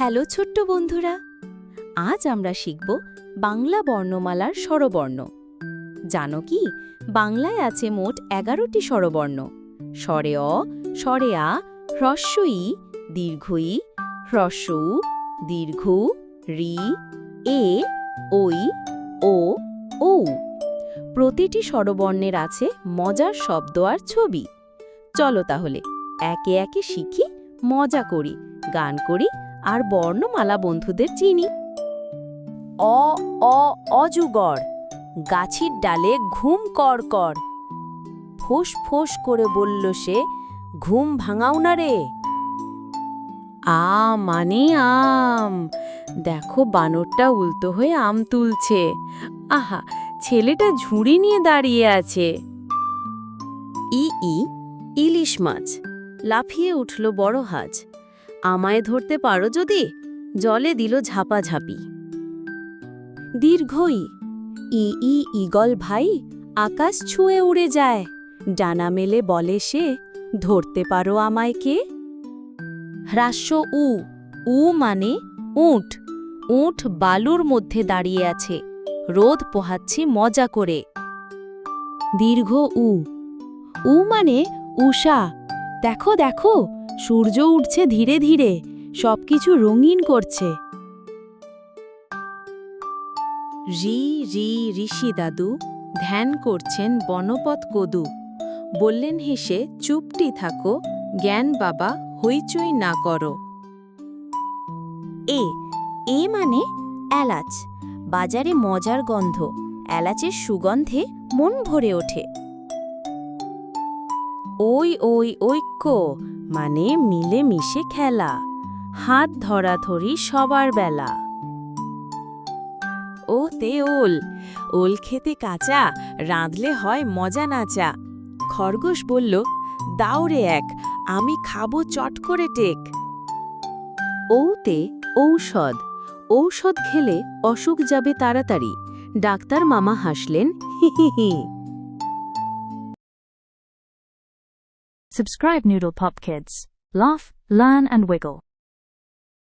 Hello ছোট্ট বন্ধুরা, আজ আমরা শিখব বাংলা বর্ণমালার স্বরবর্ণ। জানো কি, বাংলায় আছে মোট 11টি স্বরবর্ণ। স্বরে অ, স্বরে আ, হ্রস্ব ই, দীর্ঘ ই, হ্রস্ব উ, দীর্ঘ উ, রি, এ, ওই, ও, ঔ। প্রতিটি স্বরবর্ণের আছে মজার শব্দ আর ছবি। চলো তাহলে একে একে শিখি, মজা করি, গান করি আর বর্ণমালা বন্ধুদের চিনি। অ অ অজুগর, গাছির ডালে ঘুম কর কর। ফোঁস ফোঁস করে বলল সে, ঘুম ভাঙাও না রে। আ মানে আম, দেখো বানরটা উল্টো হয়ে আম তুলছে। আহা, ছেলেটা ঝুড়ি নিয়ে দাঁড়িয়ে আছে। ই ই ইলিশ মাছ, লাফিয়ে উঠল বড় হাজ। আমায় ধরতে পারো যদি, জলে দিল ঝাপাঝাপি। দীর্ঘই ই ই ঈগল ভাই, আকাশ ছুঁয়ে উড়ে যায়। ডানা মেলে বলে সে, ধরতে পারো আমায় কে। হ্রাস্ব উ, উ মানে উট। উট বালুর মধ্যে দাঁড়িয়ে আছে, রোদ পোহাচ্ছি মজা করে। দীর্ঘ উ, উ মানে উষা। দেখো দেখো, সূর্য উঠছে ধীরে ধীরে, সবকিছু রঙিন করছে। রি রি ঋষি দাদু, ধ্যান করছেন বনপথ কদু। বললেন হেসে, চুপটি থাকো, জ্ঞান বাবা হইচই না করো। এ, এ মানে এলাচ। বাজারে মজার গন্ধ, এলাচের সুগন্ধে মন ভরে ওঠে। ওই ওই ঐক্য মানে মিলে মিশে খেলা, হাত ধরাধরি সবার বেলা। ও তে ওল, ওল খেতে কাঁচা, রাঁধলে হয় মজা নাচা। খরগোশ বলল, দাও রে এক, আমি খাবো চট করে টেক। ঔতে ঔষধ, ঔষধ খেলে অসুখ যাবে তাড়াতাড়ি। ডাক্তার মামা হাসলেন, হি হি হি। Subscribe Noodle Pop Kids. Laugh, learn and wiggle.